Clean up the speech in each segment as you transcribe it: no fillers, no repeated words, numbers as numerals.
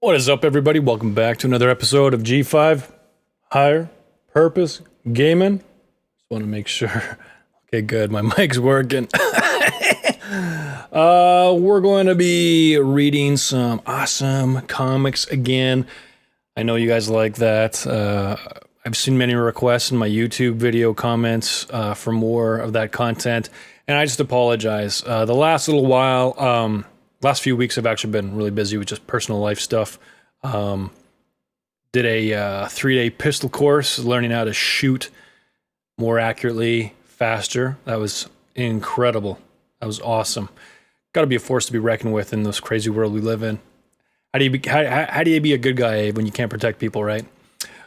What is up, everybody? Welcome back to another episode of G5 Higher Purpose Gaming. Just want to make sure. Okay, good. My mic's working. We're going to be reading some awesome comics again. I know you guys like that. I've seen many requests in my YouTube video comments for more of that content, and I just apologize. The last little while, last few weeks have actually been really busy with just personal life stuff. Did a 3-day pistol course, learning how to shoot more accurately, faster. That was incredible. That was awesome. Got to be a force to be reckoned with in this crazy world we live in. How do you be a good guy, Abe, when you can't protect people, right?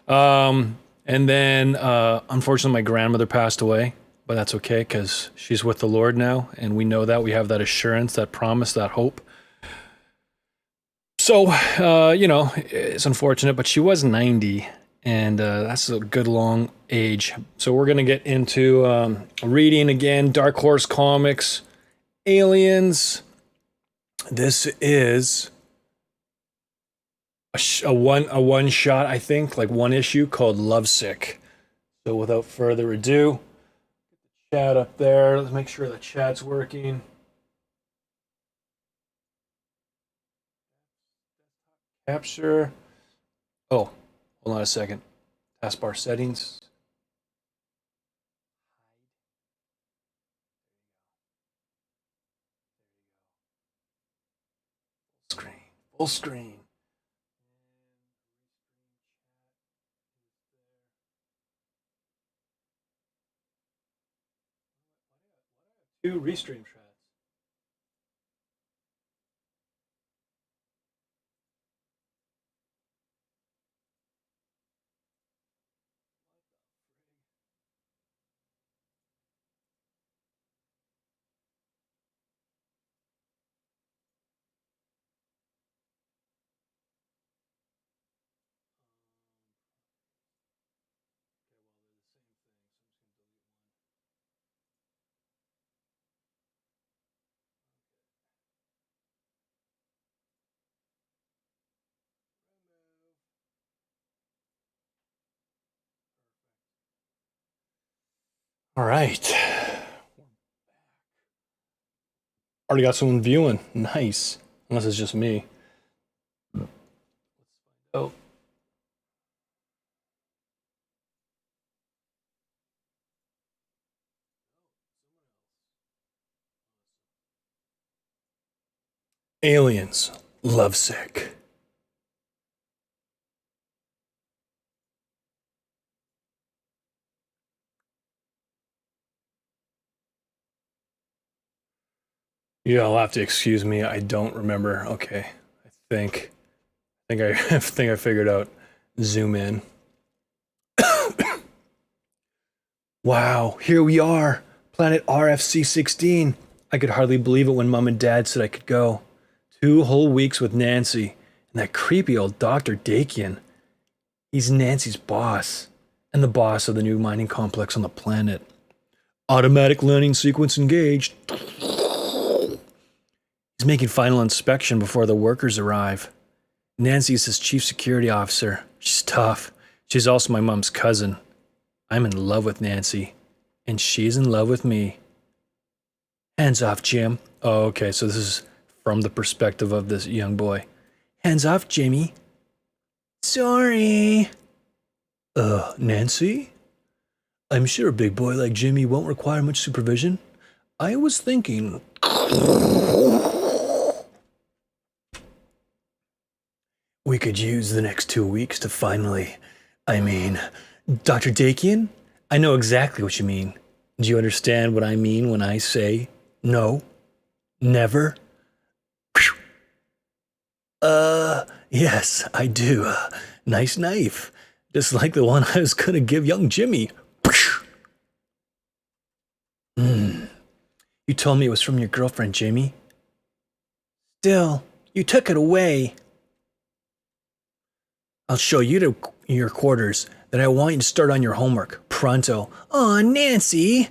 And then, unfortunately, my grandmother passed away, but that's okay because she's with the Lord now, and we know that. We have that assurance, that promise, that hope. So, it's unfortunate, but she was 90, and that's a good long age. So we're going to get into reading again, Dark Horse Comics, Aliens. This is a one shot, I think, like one issue called Lovesick. So without further ado, chat up there. Let's make sure the chat's working. Capture. Oh, hold on a second. Taskbar settings. Full screen. Two restream chats. All right. Already got someone viewing. Nice. Unless it's just me. Oh. Aliens. Lovesick. Yeah, I'll have to excuse me. I don't remember. Okay. I think I figured out. Zoom in. Wow, here we are. Planet RFC 16. I could hardly believe it when Mom and Dad said I could go. 2 whole weeks with Nancy and that creepy old Dr. Dakian. He's Nancy's boss and the boss of the new mining complex on the planet. Automatic landing sequence engaged. He's making final inspection before the workers arrive. Nancy's his chief security officer. She's tough. She's also my mom's cousin. I'm in love with Nancy, and she's in love with me. Hands off, Jim. Oh, okay, so this is from the perspective of this young boy. Hands off, Jimmy. Sorry. Nancy? I'm sure a big boy like Jimmy won't require much supervision. I was thinking... We could use the next 2 weeks to finally... Dr. Dakian? I know exactly what you mean. Do you understand what I mean when I say no? Never? Yes, I do. Nice knife. Just like the one I was gonna give young Jimmy. You told me it was from your girlfriend, Jamie. Still, you took it away. I'll show you to your quarters that I want you to start on your homework. Pronto. Aw, Nancy.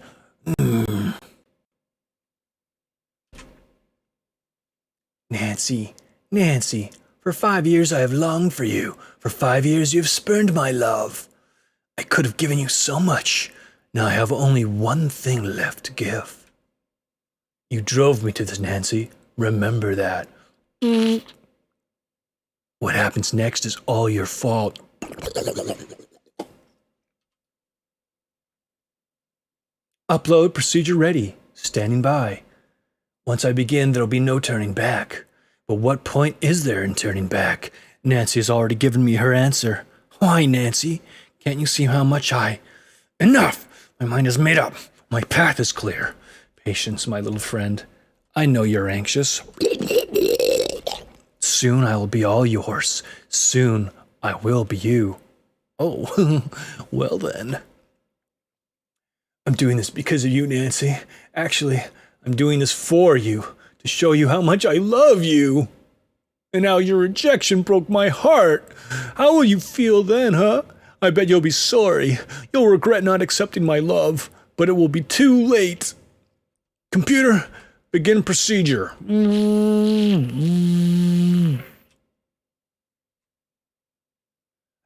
Nancy, For 5 years I have longed for you. For 5 years you have spurned my love. I could have given you so much. Now I have only one thing left to give. You drove me to this, Nancy. Remember that. What happens next is all your fault. Upload procedure ready. Standing by. Once I begin, there'll be no turning back. But what point is there in turning back? Nancy has already given me her answer. Why, Nancy? Can't you see how much Enough! My mind is made up. My path is clear. Patience, my little friend. I know you're anxious. Soon I will be all yours. Soon I will be you. Oh, well then. I'm doing this because of you, Nancy. Actually, I'm doing this for you, to show you how much I love you. And how your rejection broke my heart. How will you feel then, huh? I bet you'll be sorry. You'll regret not accepting my love, but it will be too late. Computer, begin procedure. I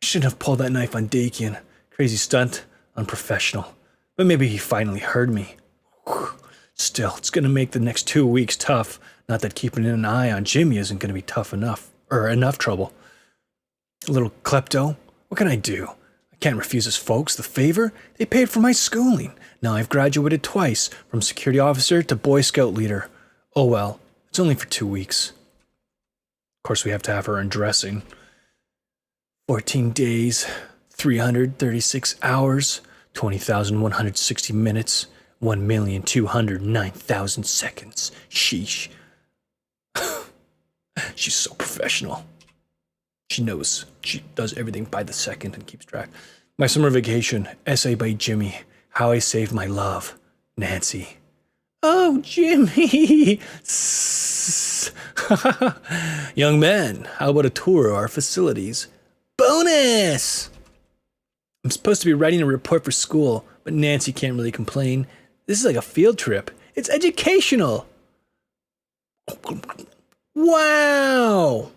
shouldn't have pulled that knife on Dakian. Crazy stunt, unprofessional. But maybe he finally heard me. Still, it's going to make the next 2 weeks tough. Not that keeping an eye on Jimmy isn't going to be tough enough, or enough trouble. A little klepto, what can I do? I can't refuse his folks the favor. They paid for my schooling. Now I've graduated twice, from security officer to Boy Scout leader. Oh well, it's only for 2 weeks. Of course, we have to have her undressing. 14 days, 336 hours, 20,160 minutes, 1,209,000 seconds. Sheesh. She's so professional. She knows. She does everything by the second and keeps track. My summer vacation, essay by Jimmy. How I saved my love. Nancy. Oh, Jimmy. Young man, how about a tour of our facilities? Bonus! I'm supposed to be writing a report for school, but Nancy can't really complain. This is like a field trip. It's educational. Wow!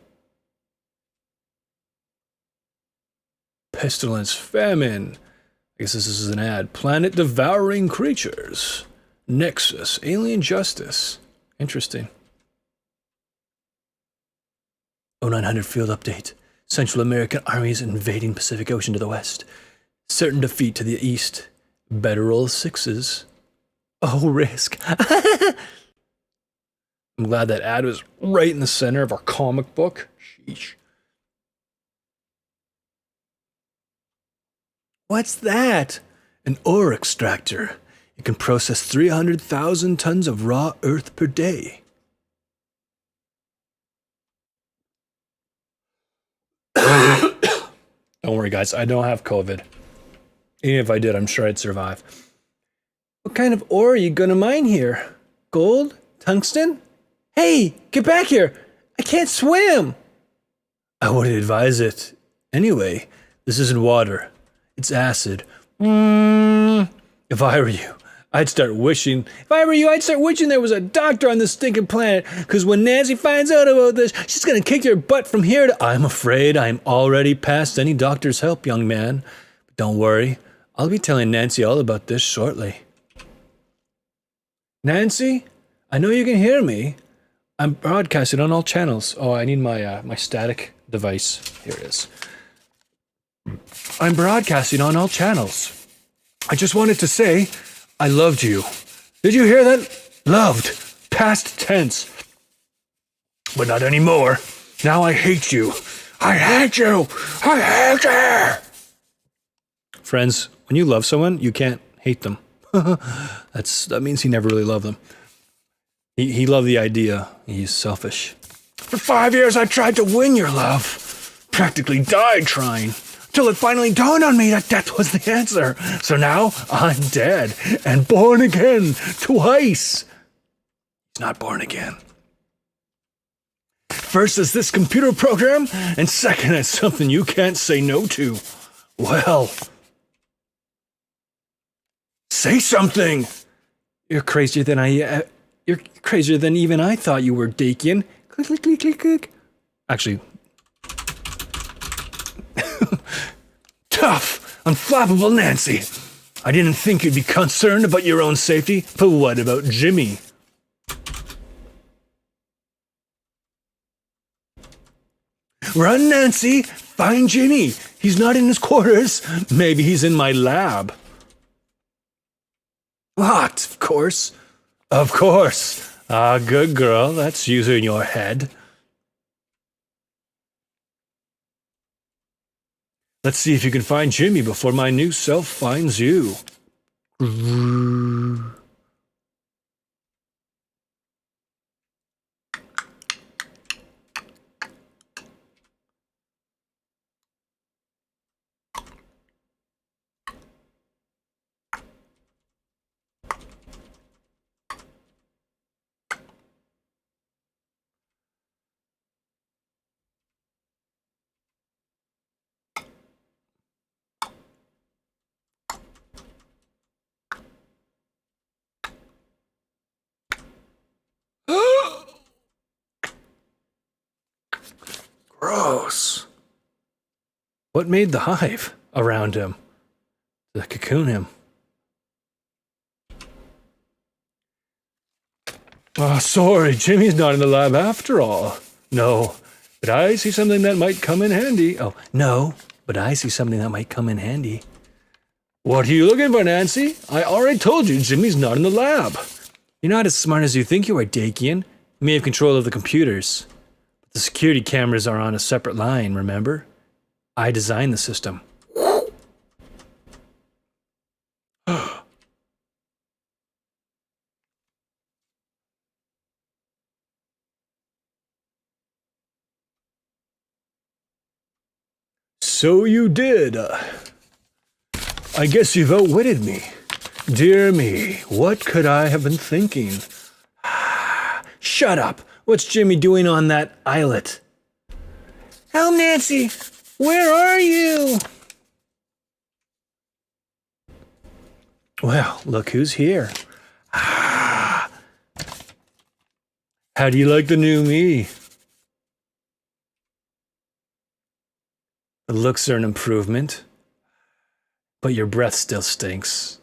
Pestilence, famine. I guess this is an ad. Planet devouring creatures. Nexus, alien justice. Interesting. 0900 field update. Central American armies invading Pacific Ocean to the west. Certain defeat to the east. Better roll sixes. Oh, risk. I'm glad that ad was right in the center of our comic book. Sheesh. What's that? An ore extractor. It can process 300,000 tons of raw earth per day. Don't worry, guys. I don't have COVID. Even if I did, I'm sure I'd survive. What kind of ore are you gonna mine here? Gold? Tungsten? Hey, get back here! I can't swim! I wouldn't advise it. Anyway, this isn't water. It's acid. If I were you, I'd start wishing there was a doctor on this stinking planet, because when Nancy finds out about this, she's gonna kick your butt from here to— I'm afraid I'm already past any doctor's help, young man. But don't worry, I'll be telling Nancy all about this shortly. Nancy, I know you can hear me. I'm broadcasting on all channels. Oh, I need my static device. Here it is. I'm broadcasting on all channels. I just wanted to say I loved you. Did you hear that? Loved. Past tense. But not anymore. Now I hate you. I hate you. I hate you. Friends, when you love someone, you can't hate them. That means he never really loved them. He loved the idea. He's selfish. For 5 years I tried to win your love. Practically died trying. Till it finally dawned on me that death was the answer. So now I'm dead and born again twice. He's not born again. First as this computer program, and second as something you can't say no to. Well, say something. You're crazier than even I thought you were, Dakian. Click, click, click, click, click. Actually, Tough, unflappable Nancy. I didn't think you'd be concerned about your own safety, but what about Jimmy? Run, Nancy! Find Jimmy! He's not in his quarters. Maybe he's in my lab. What? Of course. Of course. Ah, good girl. That's using your head. Let's see if you can find Jimmy before my new self finds you. Gross. What made the hive around him? To cocoon him. Oh, sorry, Jimmy's not in the lab after all. No, but I see something that might come in handy. Oh, no, but I see something that might come in handy. What are you looking for, Nancy? I already told you Jimmy's not in the lab. You're not as smart as you think you are, Dakian. You may have control of the computers. But the security cameras are on a separate line, remember? I designed the system. So you did. I guess you've outwitted me. Dear me, what could I have been thinking? Shut up. What's Jimmy doing on that islet? Oh, Nancy, where are you? Well, look who's here. How do you like the new me? The looks are an improvement, but your breath still stinks.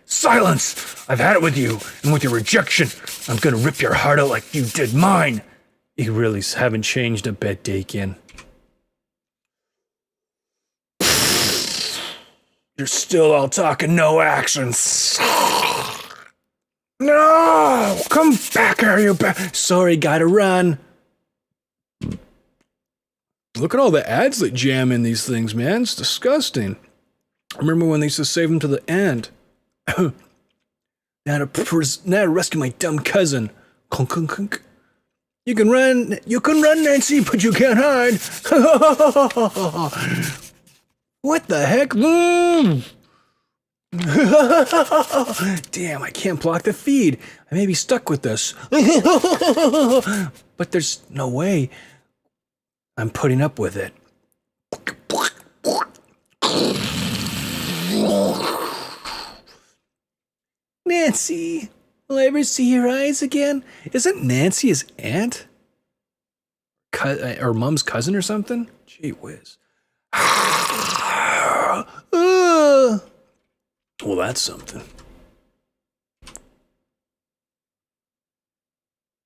Silence! I've had it with you, and with your rejection, I'm gonna rip your heart out like you did mine. You really haven't changed a bit, Dakian. You're still all talk and no actions. No! Come back here, you Sorry, gotta run. Look at all the ads that jam in these things, man. It's disgusting. I remember when they used to save them to the end. now to rescue my dumb cousin. Kunk, kunk, kunk. You can run, Nancy, but you can't hide. What the heck? Damn, I can't block the feed. I may be stuck with this. But there's no way. I'm putting up with it. Nancy, will I ever see your eyes again? Isn't Nancy his aunt? Or mom's cousin or something? Gee whiz. Well, that's something.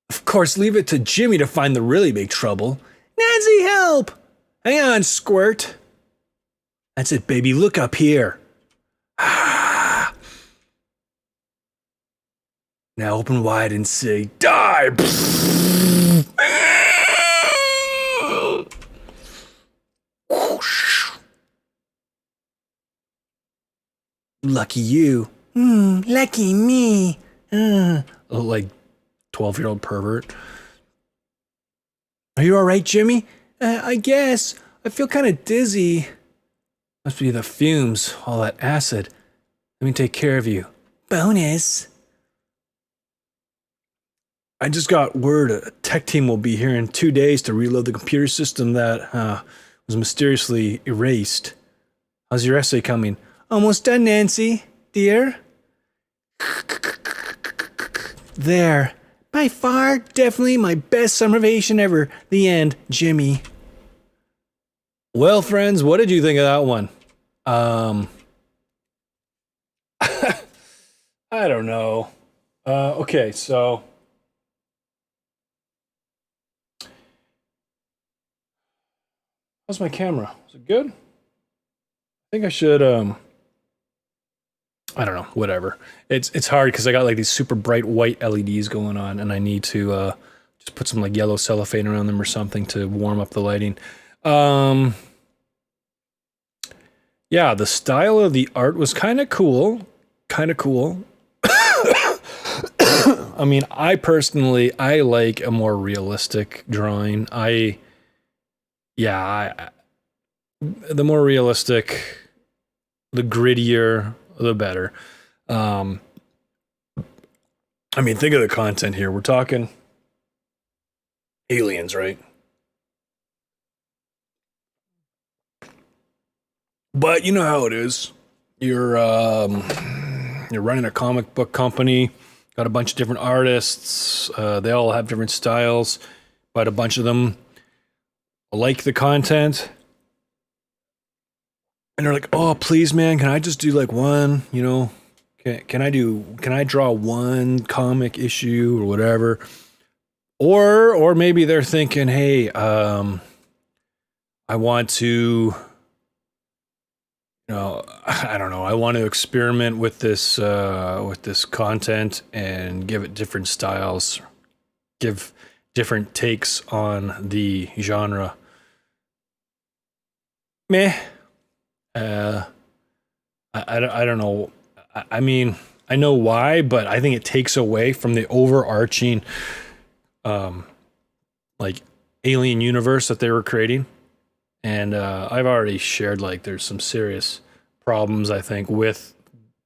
Of course, leave it to Jimmy to find the really big trouble. Nancy, help! Hang on, Squirt. That's it, baby. Look up here. Now open wide and say, die! Lucky you. Lucky me. Like 12-year-old pervert. Are you alright, Jimmy? I guess. I feel kind of dizzy. Must be the fumes, all that acid. Let me take care of you. Bonus. I just got word a tech team will be here in 2 days to reload the computer system that was mysteriously erased. How's your essay coming? Almost done, Nancy, dear. There. By far, definitely my best summarization ever. The end, Jimmy. Well, friends, what did you think of that one? I don't know. Okay, so how's my camera? Is it good? I think I should I don't know, whatever. It's hard because I got like these super bright white LEDs going on, and I need to just put some like yellow cellophane around them or something to warm up the lighting. Um, yeah, the style of the art was kind of cool, kind of cool. I mean, I like a more realistic drawing. Yeah, the more realistic, the grittier, the better. Um, I mean, think of the content here. We're talking aliens, right? But you know how it is. You're running a comic book company, got a bunch of different artists. They all have different styles, but a bunch of them like the content. And they're like, "Oh, please, man, can I just do like one, can I draw one comic issue or whatever?" Or maybe they're thinking, "Hey, I want to, I don't know, I want to experiment with this content and give it different styles, give different takes on the genre." Meh. I don't know. I mean, I know why, but I think it takes away from the overarching, like alien universe that they were creating. And I've already shared like there's some serious problems I think with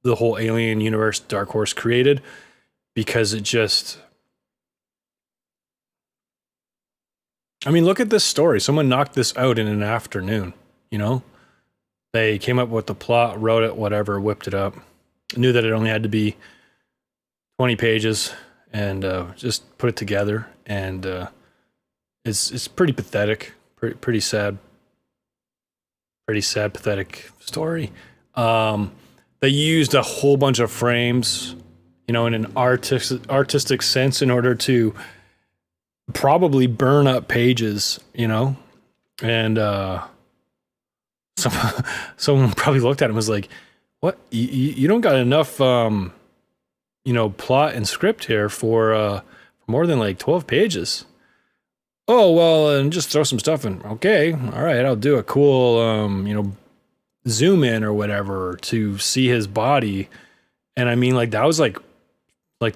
the whole alien universe Dark Horse created because it just. I mean, look at this story. Someone knocked this out in an afternoon. You know, they came up with the plot, wrote it, whatever, whipped it up. Knew that it only had to be 20 pages, and just put it together. And it's pretty pathetic, pretty sad, pathetic story. They used a whole bunch of frames, in an artistic sense, in order to probably burn up pages, and someone probably looked at him and was like, "What? You don't got enough, plot and script here for more than like 12 pages." "Oh, well, and just throw some stuff in." "Okay, all right, I'll do a cool, zoom in or whatever to see his body." And I mean, like that was like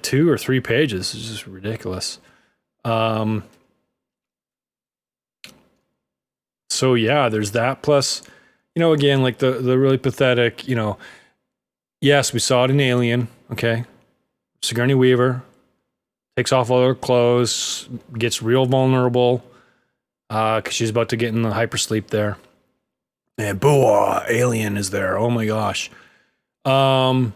2 or 3 pages. It's just ridiculous. So yeah, there's that. Plus, again, like the really pathetic, yes, we saw it in Alien. Okay. Sigourney Weaver takes off all her clothes, gets real vulnerable, because she's about to get in the hypersleep there. And boo, Alien is there. Oh my gosh. I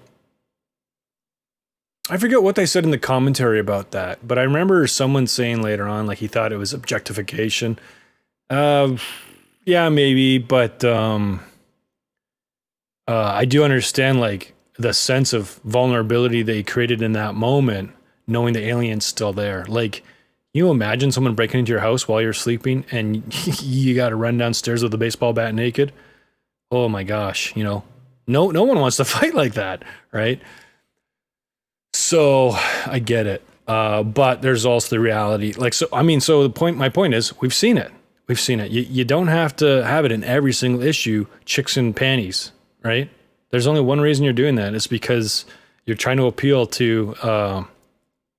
forget what they said in the commentary about that, but I remember someone saying later on, like he thought it was objectification. Yeah, maybe, but I do understand like the sense of vulnerability they created in that moment, knowing the alien's still there. Like, you imagine someone breaking into your house while you're sleeping and you got to run downstairs with a baseball bat naked? Oh my gosh, no one wants to fight like that, right? So I get it. But there's also the reality. Like, so, I mean, so my point is we've seen it. You don't have to have it in every single issue, chicks in panties, right? There's only one reason you're doing that. It's because you're trying to appeal to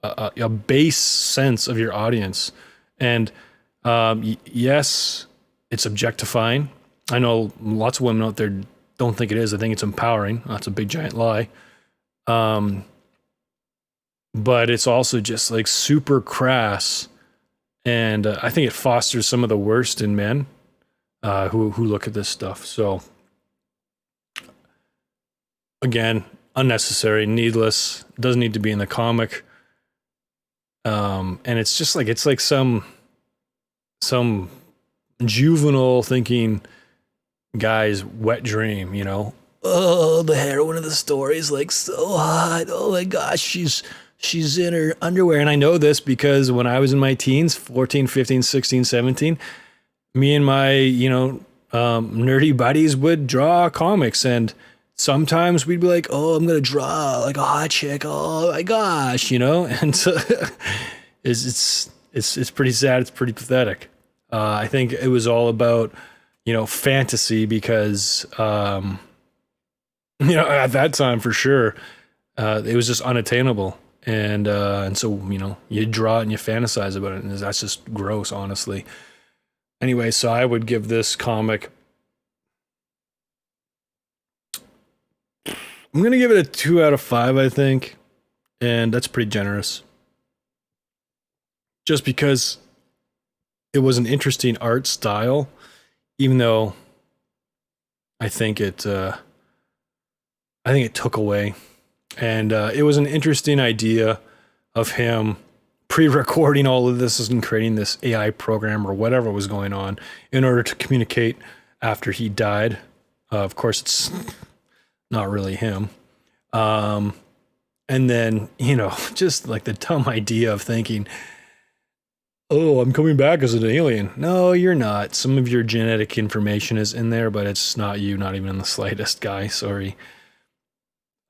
a base sense of your audience. And yes, it's objectifying. I know lots of women out there don't think it is. I think it's empowering. That's a big giant lie. But it's also just like super crass. And I think it fosters some of the worst in men who look at this stuff. So again, unnecessary, needless, doesn't need to be in the comic. And it's just like, it's like some juvenile thinking, guy's wet dream, you know. Oh, the heroine of the story is like so hot. Oh my gosh, she's in her underwear. And I know this because when I was in my teens, 14, 15, 16, 17, me and my, nerdy buddies would draw comics, and sometimes we'd be like, oh, I'm going to draw like a hot chick. Oh my gosh, and so it's pretty sad. It's pretty pathetic. I think it was all about, fantasy because, at that time for sure, it was just unattainable. And so, you draw it and you fantasize about it, and that's just gross, honestly. Anyway, so I would give this comic, I'm going to give it a 2 out of 5, I think. And that's pretty generous. Just because it was an interesting art style, even though I think it took away. And it was an interesting idea of him pre-recording all of this and creating this AI program or whatever was going on in order to communicate after he died. Of course, it's not really him. And then, just like the dumb idea of thinking, oh, I'm coming back as an alien. No, you're not. Some of your genetic information is in there, but it's not you, not even in the slightest, guy. Sorry.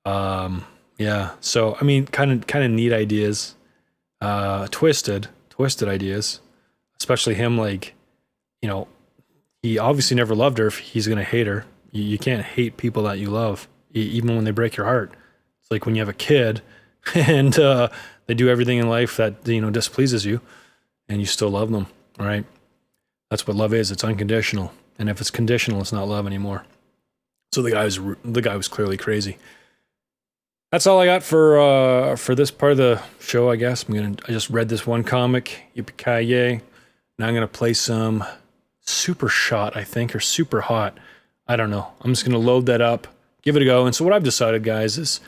Yeah. So, I mean, kind of neat ideas. Twisted ideas, especially him. Like, he obviously never loved her if he's going to hate her. You can't hate people that you love, even when they break your heart. It's like when you have a kid and they do everything in life that, displeases you, and you still love them, right? That's what love is. It's unconditional. And if it's conditional, it's not love anymore. So the guy was clearly crazy. That's all I got for this part of the show, I guess. I just read this one comic, Yippee-ki-yay. Now I'm gonna play some Super Shot, I think, or Super Hot. I don't know. I'm just gonna load that up, give it a go. And so what I've decided, guys, is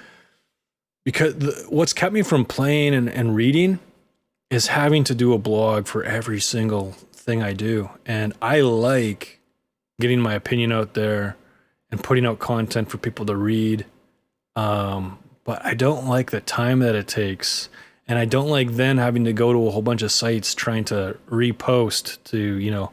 because what's kept me from playing and reading is having to do a blog for every single thing I do. And I like getting my opinion out there and putting out content for people to read. But I don't like the time that it takes. And I don't like then having to go to a whole bunch of sites trying to repost to,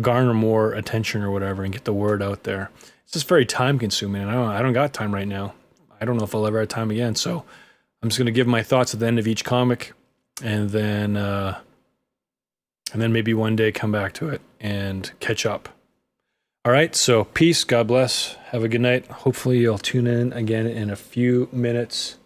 garner more attention or whatever and get the word out there. It's just very time consuming. And I don't got time right now. I don't know if I'll ever have time again. So I'm just going to give my thoughts at the end of each comic, and then maybe one day come back to it and catch up. All right, so peace, God bless, have a good night. Hopefully you'll tune in again in a few minutes.